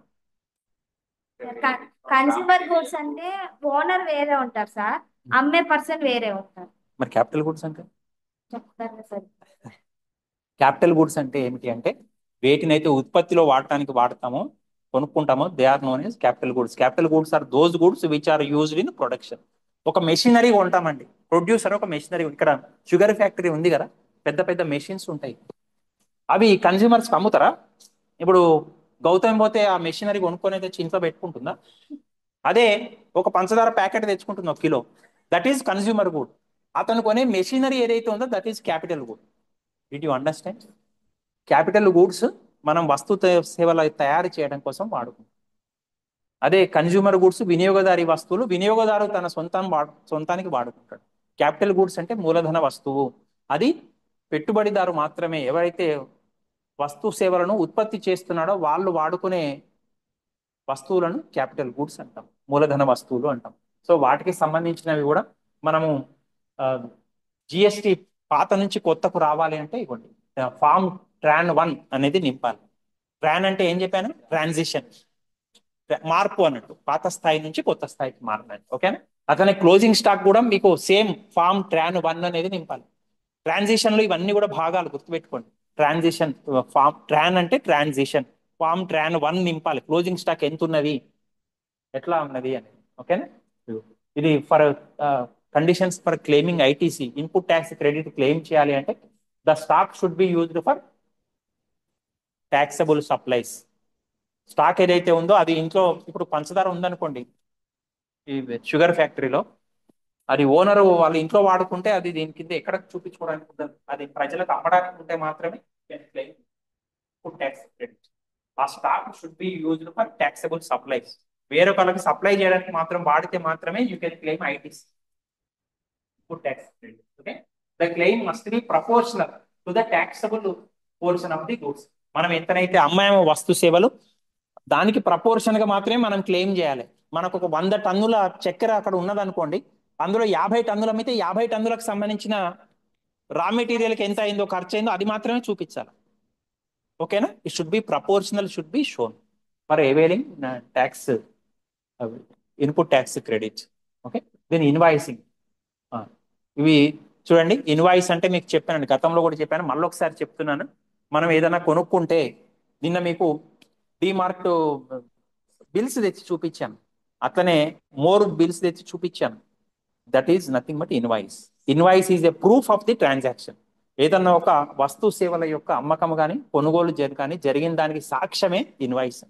కన్స్యూమర్ గుడ్స్ అంటే ఓనర్ వేరే ఉంటారు సార్, అమ్మే పర్సన్ వేరే ఉంటారు. మరి క్యాపిటల్ గూడ్స్ అంటే? చెప్తారు సార్. క్యాపిటల్ గూడ్స్ అంటే ఏమిటి అంటే, వేటినైతే ఉత్పత్తిలో వాడటానికి వాడతామో, కొనుక్కుంటామో, they are known as capital goods. Capital goods are those goods which are used in production. ఒక మెషినరీ కొంటామండి, ప్రొడ్యూసర్ ఒక మెషినరీ, ఇక్కడ షుగర్ ఫ్యాక్టరీ ఉంది కదా, పెద్ద పెద్ద మెషిన్స్ ఉంటాయి, అవి కన్స్యూమర్స్ అమ్ముతారా? ఇప్పుడు గౌతమ్ పోతే ఆ మెషినరీ కొనుక్కొని అయితే ఇంట్లో పెట్టుకుంటుందా? అదే ఒక పంచదార ప్యాకెట్ తెచ్చుకుంటుంది 1 kilo, that is consumer good. అతను కొనే మెషినరీ ఏదైతే ఉందో that is capital good. Did you understand? Capital goods మనం సేవలు తయారు చేయడం కోసం వాడుకుంటాం. అదే కన్జ్యూమర్ గూడ్స్ వినియోగదారి వస్తువులు, వినియోగదారు తన సొంతానికి వాడుకుంటాడు. క్యాపిటల్ గూడ్స్ అంటే మూలధన వస్తువు, అది పెట్టుబడిదారు మాత్రమే, ఎవరైతే వస్తు సేవలను ఉత్పత్తి చేస్తున్నాడో వాళ్ళు వాడుకునే వస్తువులను క్యాపిటల్ గూడ్స్ అంటాం, మూలధన వస్తువులు అంటాం. సో వాటికి సంబంధించినవి కూడా మనము జిఎస్టి పాత నుంచి కొత్తకు రావాలి అంటే ఇవ్వండి, ఫామ్ ట్రాన్ 1 అనేది నింపాలి. ట్రాన్ అంటే ఏం చెప్పాను? ట్రాన్సిషన్, మార్పు అన్నట్టు, పాత స్థాయి నుంచి కొత్త స్థాయికి మారడానికి. ఓకేనా? అట్లనే క్లోజింగ్ స్టాక్ కూడా మీకు సేమ్ ఫామ్ ట్రాన్ 1 అనేది నింపాలి. ట్రాన్సిషన్ లో ఇవన్నీ కూడా భాగాలు గుర్తుపెట్టుకోండి. ట్రాన్సిషన్ ఫామ్ ట్రాన్ అంటే ట్రాన్సిషన్, ఫామ్ ట్రాన్ 1 నింపాలి. క్లోజింగ్ స్టాక్ ఎంత ఉన్నది, ఎట్లా ఉన్నది అనేది. ఓకేనా? ఇది for conditions for claiming ITC, input tax credit claim చేయాలి అంటే the stock should be used for taxable supplies. Stock ఏదైతే ఉందో అది ఇంట్లో, ఇప్పుడు పంచదార ఉందనుకోండి ఈ షుగర్ ఫ్యాక్టరీలో, అది ఓనర్ వాళ్ళ ఇంట్లో వాడుకుంటే అది దీని కింద ఎక్కడ చూపించుకోవడానికి ఉండదు. అది ప్రజలకు అమ్మడానికి ఉంటే మాత్రమే క్లెయిమ్ ఇన్పుట్ ట్యాక్స్ క్రెడిట్. ఆ stock should be used for taxable supplies. వేరొకరికి సప్లై చేయడానికి మాత్రం వాడితే మాత్రమే you can claim ITC, input tax credit. Okay? The claim must be proportional to the taxable portion of the goods. మనం ఎంతనైతే అమ్మాయేమో వస్తు సేవలు, దానికి ప్రపోర్షన్ గా మాత్రమే మనం క్లెయిమ్ చేయాలి. మనకు ఒక 100 టన్నుల చక్కెర అక్కడ ఉన్నదనుకోండి, అందులో 50 టన్నులు అమ్మితే 50 టన్నులకు సంబంధించిన రా మెటీరియల్కి ఎంత అయిందో, ఖర్చు అయిందో అది మాత్రమే చూపించాలి. ఓకేనా? It should be proportional, should be shown for availing tax, input tax credit. Okay? దీని ఇన్వాయిసింగ్, ఇవి చూడండి. ఇన్వాయిస్ అంటే మీకు చెప్పానండి, గతంలో కూడా చెప్పాను, మళ్ళీ ఒకసారి చెప్తున్నాను. మనం ఏదైనా కొనుక్కుంటే, నిన్న మీకు డిమార్ట్ బిల్స్ తెచ్చి చూపించాను, అట్లనే మోర్ బిల్స్ తెచ్చి చూపించాను. That is nothing but invoice. Invoice is a proof of the transaction. ఏదన్నా ఒక వస్తు సేవల యొక్క అమ్మకం కానీ కొనుగోలు కానీ జరిగిన దానికి సాక్ష్యమే ఇన్వాయిస్.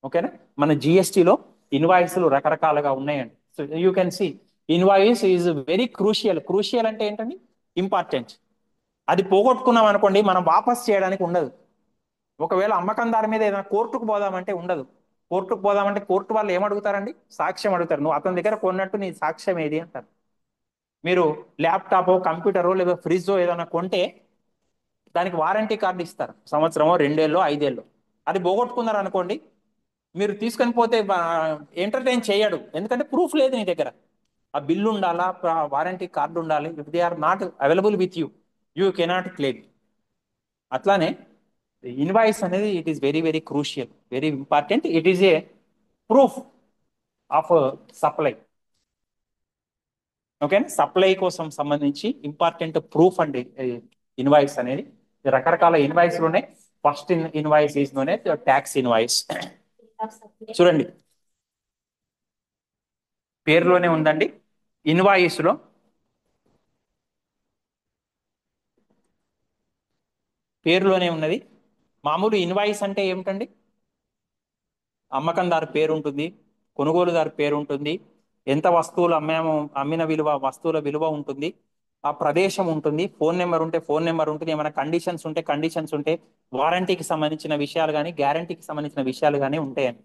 ఓకేనా? మన జిఎస్టిలో ఇన్వాయిస్లు రకరకాలుగా ఉన్నాయండి. So you can see invoice is very crucial. Crucial అంటే ఏంటండి? ఇంపార్టెంట్. అది పోగొట్టుకున్నాం అనుకోండి, మనం వాపస్ చేయడానికి ఉండదు. ఒకవేళ అమ్మకందారు మీద ఏదైనా కోర్టుకు పోదామంటే ఉండదు. కోర్టుకు పోదామంటే కోర్టు వాళ్ళు ఏమడుగుతారండి? సాక్ష్యం అడుగుతారు. నువ్వు అతని దగ్గర కొన్నట్టు నీ సాక్ష్యం ఏది అంటారు. మీరు ల్యాప్టాప్, కంప్యూటరో లేదా ఫ్రిడ్జో ఏదైనా కొంటే దానికి వారంటీ కార్డు ఇస్తారు, సంవత్సరమో 2 ఏళ్ళో 5 ఏళ్ళో. అది పోగొట్టుకున్నారు అనుకోండి, మీరు తీసుకొని పోతే ఎంటర్టైన్ చేయడు, ఎందుకంటే ప్రూఫ్ లేదు నీ దగ్గర. ఆ బిల్లు ఉండాలా, వారంటీ కార్డు ఉండాలి. If they are not available with you, you cannot claim. అట్లానే ఇన్వాయిస్ అనేది it is very very crucial, very important. It is a proof of supply. Okay? Supply కోసం సంబంధించి ఇంపార్టెంట్ ప్రూఫ్ అండి invoice అనేది. రకరకాల ఇన్వాయిస్లు ఉన్నాయి. First invoice is known as tax invoice. చూడండి, పేరులోనే ఉందండి, ఇన్వాయిస్ లో పేరులోనే ఉన్నది. మామూలు ఇన్వాయిస్ అంటే ఏమిటండి? అమ్మకందారు పేరు ఉంటుంది, కొనుగోలుదారు పేరు ఉంటుంది, ఎంత వస్తువులు అమ్మామో అమ్మిన విలువ, వస్తువుల విలువ ఉంటుంది, ఆ ప్రదేశం ఉంటుంది, ఫోన్ నెంబర్ ఉంటే ఫోన్ నెంబర్ ఉంటుంది, ఏమైనా కండిషన్స్ ఉంటే కండిషన్స్ ఉంటే, వారంటీకి సంబంధించిన విషయాలు కానీ గ్యారంటీకి సంబంధించిన విషయాలు కానీ ఉంటాయండి.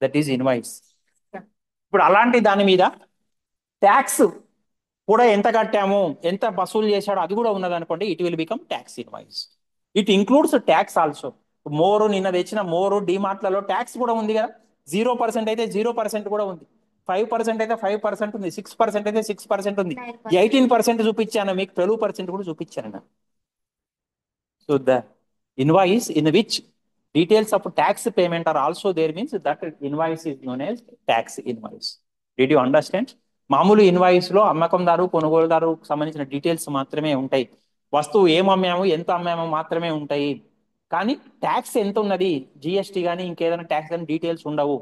That is invoice. ఇప్పుడు అలాంటి దాని మీద ట్యాక్స్ కూడా ఎంత కట్టాము, ఎంత వసూలు చేశాడో అది కూడా ఉన్నది అనుకోండి, it will become tax invoice. It includes tax also. మోరు నిన్న తెచ్చిన మోరు డిమార్ట్లలో ట్యాక్స్ కూడా ఉంది కదా. 0% అయితే 0% కూడా ఉంది, 5% అయితే 5% ఉంది, 6% అయితే 6% ఉంది, 18% చూపించాను మీకు, 12% కూడా చూపించాను. So the invoice in which details of tax payment are also there means that invoice is known as tax invoice. Did you understand? మామూలు ఇన్వాయిస్ లో అమ్మకందారు కొనుగోలుదారు సంబంధించిన డీటెయిల్స్ మాత్రమే ఉంటాయి. వస్తువు ఏం అమ్మాము, ఎంత అమ్మామో మాత్రమే ఉంటాయి. కానీ ట్యాక్స్ ఎంత ఉన్నది, జిఎస్టీ కానీ ఇంకేదైనా ట్యాక్స్ కానీ డీటెయిల్స్ ఉండవు.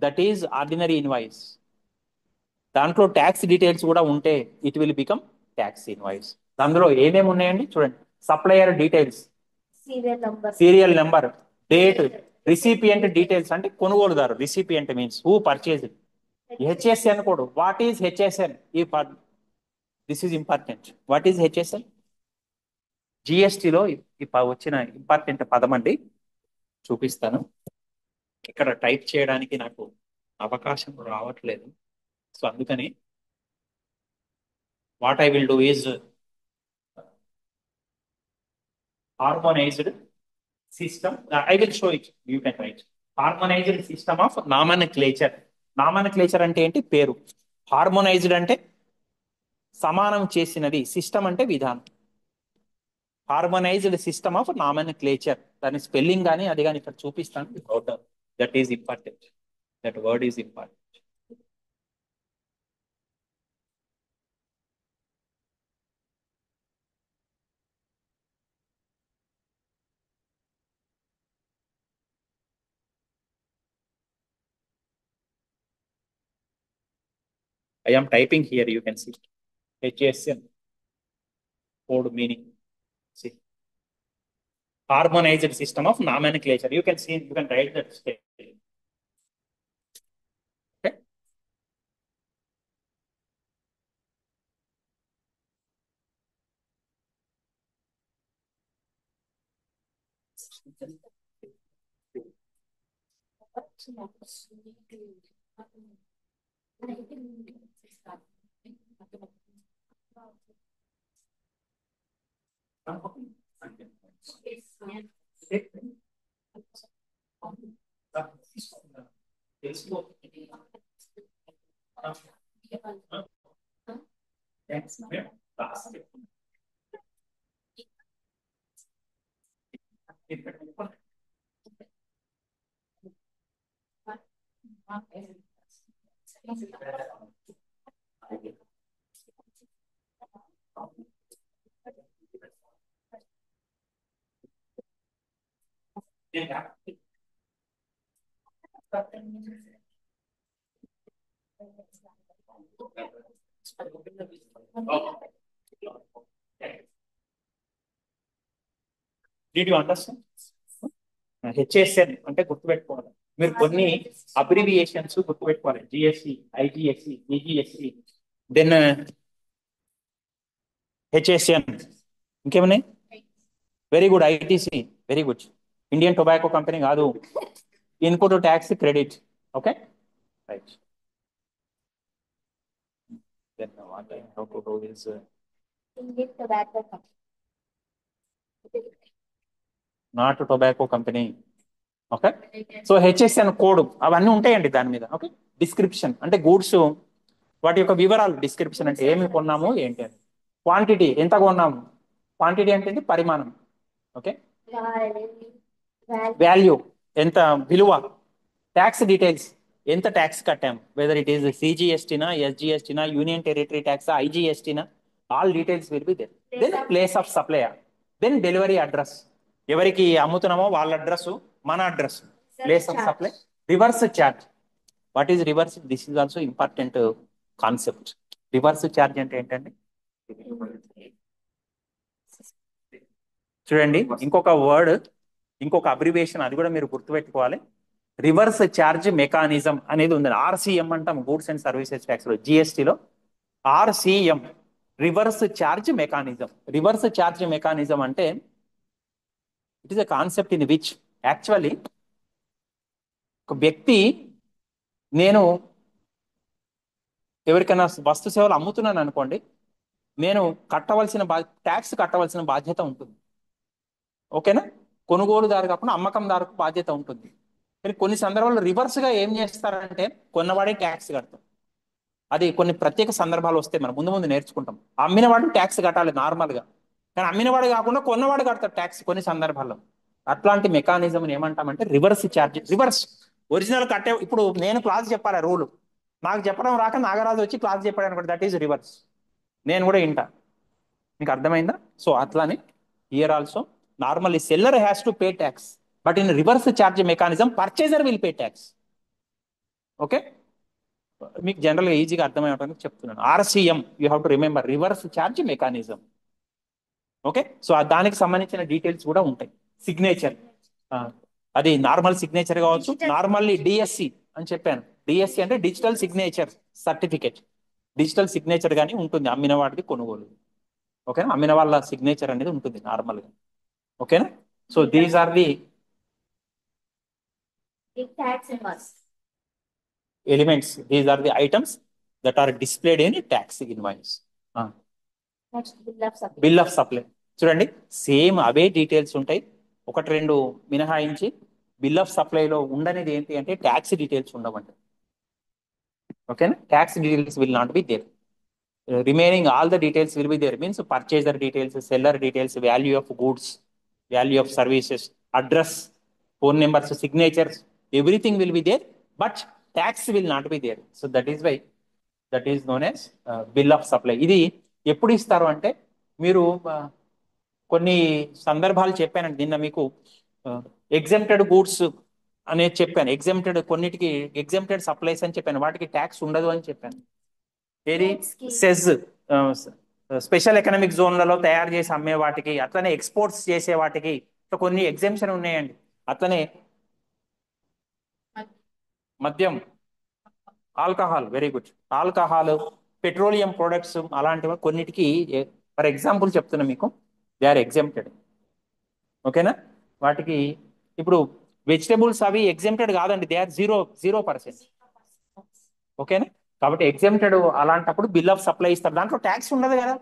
That is ordinary invoice. దాంట్లో ట్యాక్స్ డీటెయిల్స్ కూడా ఉంటే it will become tax invoice. అందులో ఏమేమి ఉన్నాయండి చూడండి. Supplier details, serial number, serial number, date, recipient details అంటే కొనుగోలుదారు. Recipient means who purchase. HSN code. What is HSN? ఈ this is important. What is HSN? జిఎస్టిలో వచ్చిన ఇంపార్టెంట్ పదం అండి. చూపిస్తాను. ఇక్కడ టైప్ చేయడానికి నాకు అవకాశం రావట్లేదు. సో అందుకని what I will do is harmonised system. I will show it. You can write. Harmonised system of nomenclature. Nomenclature అంటే ఏంటి? పేరు. హార్మోనైజ్డ్ అంటే సమానం చేసినది. సిస్టమ్ అంటే విధానం. Harmonised system of nomenclature. దాని స్పెల్లింగ్ కానీ అది కానీ ఇక్కడ చూపిస్తాను. That is important. That word is important. I am typing here. You can see HSN code meaning. See, harmonized system of nomenclature. You can see. You can write that spelling. Okay. Did you understand? HSN అంటే గుర్తుపెట్టుకోవాలి. మీరు కొన్ని abbreviations గుర్తుపెట్టుకోవాలి. GST, IGST, ఈజిఎస్సి, then HSN. ఇంకేమున్నాయి? Very good. ITC, very good. Indian tobacco company కాదు. Input tax credit. Okay, right. Then what I have to do is Indian tobacco company. Not tobacco company. Okay, so HSN code అవన్నీ ఉంటాయండి దాని మీద. Okay, description అంటే goods, వాటి యొక్క వివరాలు. Description అంటే ఏమి కొన్నాము ఏంటి అని. క్వాంటిటీ, ఎంత కొన్నాము. క్వాంటిటీ అంటే ఏంటి? పరిమాణం. ఓకే, వాల్యూ, ఎంత విలువ. ట్యాక్స్ డీటెయిల్స్, ఎంత ట్యాక్స్ కట్టాము, వెదర్ ఇట్ ఈస్ సిజిఎస్టీనా, ఎస్జిఎస్టీనా, యూనియన్ టెరిటరీ ట్యాక్స్, ఐజిఎస్టీనా, all details will be there. Then place of supply. Then delivery address, ఎవరికి అమ్ముతున్నామో వాళ్ళ అడ్రస్, మన address, place of supply. Reverse charge. What is reverse? This is also important concept. Reverse charge అంటే ఏంటండి? చూడండి, ఇంకొక word, ఇంకొక అబ్రివేషన్, అది కూడా మీరు గుర్తుపెట్టుకోవాలి. రివర్స్ ఛార్జ్ మెకానిజం అనేది ఉంది. ఆర్సిఎం అంటాం గూడ్స్ అండ్ సర్వీసెస్ ట్యాక్స్ లో. జిఎస్టిలో RCM, reverse charge mechanism. Reverse charge mechanism అంటే it is a concept in which actually ఒక వ్యక్తి, నేను ఎవరికైనా వస్తు సేవలు అమ్ముతున్నాను అనుకోండి, నేను కట్టవలసిన ట్యాక్స్ కట్టవలసిన బాధ్యత ఉంటుంది. ఓకేనా? కొనుగోలుదారు కాకుండా అమ్మకందారుకు బాధ్యత ఉంటుంది. కానీ కొన్ని సందర్భాల్లో రివర్స్గా ఏం చేస్తారంటే కొన్నవాడే ట్యాక్స్ కడతాం. అది కొన్ని ప్రత్యేక సందర్భాలు వస్తే మనం ముందు ముందు నేర్చుకుంటాం. అమ్మినవాడు ట్యాక్స్ కట్టాలి నార్మల్గా, కానీ అమ్మినవాడు కాకుండా కొన్నవాడు కడతాడు ట్యాక్స్ కొన్ని సందర్భాల్లో. అట్లాంటి మెకానిజం ఏమంటామంటే రివర్స్ ఛార్జ్. రివర్స్ ఒరిజినల్ కట్టే, ఇప్పుడు నేను క్లాస్ చెప్పాలి రూల్, నాకు చెప్పడం రాక నాగరాజు వచ్చి క్లాస్ చెప్పాడు అనుకోండి, దట్ ఈస్ రివర్స్. నేను కూడా వింటా. మీకు అర్థమైందా? సో అట్లానే here also normally seller has to pay tax, but in reverse charge mechanism purchaser will pay tax. Okay, మీకు జనరల్గా ఈజీగా అర్థమయ్యడానికి చెప్తున్నాను. RCM you have to remember, reverse charge mechanism. Okay, so దానికి సంబంధించిన డీటెయిల్స్ కూడా ఉంటాయి. సిగ్నేచర్, అది నార్మల్ సిగ్నేచర్ కావచ్చు, Digital. నార్మల్లీ డిఎస్సి అని చెప్పాను. డిఎస్సి అంటే digital signature certificate. Digital signature కానీ ఉంటుంది అమ్మిన వాటికి కొనుగోలు. ఓకేనా, అమ్మిన వాళ్ళ సిగ్నేచర్ అనేది ఉంటుంది నార్మల్గా. ఓకేనా, so these are the tax invoice. Elements, these are the items that are displayed in tax invoice. Next, bill of supply. Bill of supply చూడండి, సేమ్ అవే డీటెయిల్స్ ఉంటాయి. ఒకటి రెండు మినహాయించి బిల్ ఆఫ్ సప్లైలో ఉండనిది ఏంటి అంటే ట్యాక్స్ డీటెయిల్స్ ఉండవండి. ఓకేనా, tax details will not be there. Remaining all the details will be there. Means purchaser details, seller details, value of goods, value of services, address, phone numbers, signatures, everything will be there, but tax will not be there. So that is why that is known as bill of supply. ఇది ఎప్పుడు ఇస్తారు అంటే మీరు కొన్ని సందర్భాలు చెప్పానండి నిన్న మీకు. ఎగ్జెంప్టెడ్ గూడ్స్ అనేది చెప్పాను, ఎగ్జెంప్టెడ్ కొన్నిటికి ఎగ్జెంప్టెడ్ సప్లైస్ అని చెప్పాను, వాటికి ట్యాక్స్ ఉండదు అని చెప్పాను. ఏది Trade scheme. SEZ, special economic జోన్లలో తయారు చేసి అమ్మే వాటికి, అట్లనే ఎక్స్పోర్ట్స్ చేసే వాటికి ఇట్లా కొన్ని ఎగ్జెంప్షన్ ఉన్నాయండి. అట్లనే మద్యం, alcohol, very good, alcohol, petroleum products అలాంటివి కొన్నిటికి, ఫర్ ఎగ్జాంపుల్ చెప్తున్నా మీకు, దే ఆర్ ఎగ్జెంప్టెడ్. ఓకేనా, వాటికి ఇప్పుడు వెజిటబుల్స్ అవి ఎగ్జెంప్టెడ్ కాదండి, దే ఆర్ 0%. ఓకేనా, కాబట్టి ఎగ్జెంప్టెడ్ అలాంటప్పుడు బిల్ ఆఫ్ సప్లై ఇస్తారు, దాంట్లో ట్యాక్స్ ఉండదు కదా,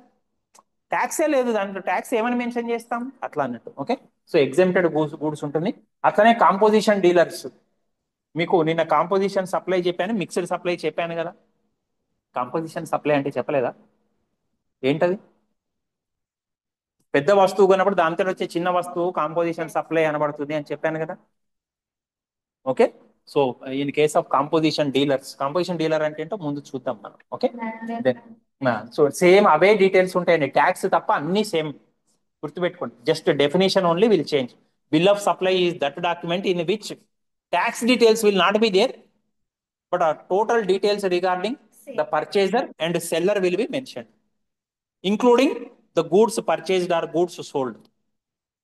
ట్యాక్సే లేదు దాంట్లో, ట్యాక్స్ ఏమని మెన్షన్ చేస్తాం అట్లా అన్నట్టు. ఓకే, సో ఎగ్జెంప్టెడ్ గూడ్స్ ఉంటుంది. అట్లనే కాంపోజిషన్ డీలర్స్, మీకు నిన్న కాంపోజిషన్ సప్లై చెప్పాను, మిక్స్డ్ సప్లై చెప్పాను కదా. కాంపోజిషన్ సప్లై అంటే చెప్పలేదా, ఏంటది? పెద్ద వస్తువు కొన్నప్పుడు దాంతో వచ్చే చిన్న వస్తువు కాంపోజిషన్ సప్లై అనబడుతుంది అని చెప్పాను కదా. Okay, so in case of composition dealers, composition dealer అంటే ఏంటో ముందు చూద్దాం మనం. ఓకే, దెన్ సో సేమ్ అవే డీటెయిల్స్ ఉంటాయండి, ట్యాక్స్ తప్ప అన్ని సేమ్, గుర్తుపెట్టుకోండి. Just definition only will change. Bill of supply is that document in which tax details will not be there, but our total details regarding the purchaser and seller will be mentioned, including the goods purchased or goods sold.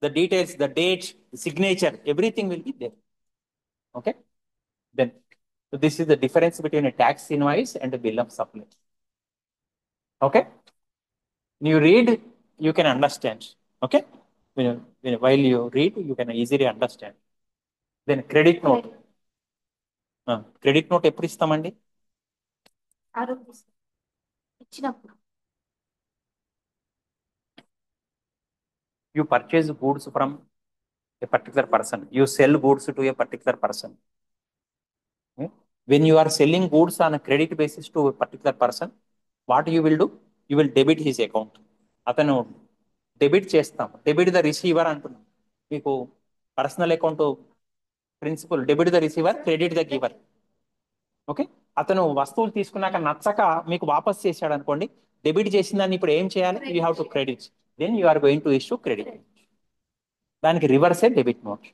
The details, the date, the signature, everything will be there. Okay, then so this is the difference between a tax invoice and a bill of supply. Okay, when you read, you can understand. Okay, while you read, you can easily understand. Then credit note. Credit note ఎప్పుడు ఇస్తామండి? ఆరోగ్య ఇచ్చినప్పుడు. You purchase goods from a particular person, you sell goods to a particular person. When you are selling goods on a credit basis to a particular person, what you will do, you will debit his account. అతను debit చేస్తాం, debit the receiver అంటున్నాం. మీకు personal account principle, debit the receiver, credit the giver. Okay, అతను వస్తువులు తీసుకున్నాక నచ్చక మీకు వాపస్ చేశాడు అనుకోండి, డెబిట్ చేసిన దాన్ని ఇప్పుడు ఏం చేయాలి? You have to credit, then you are going to issue credit. దానికి రివర్సే డెబిట్ నోట్.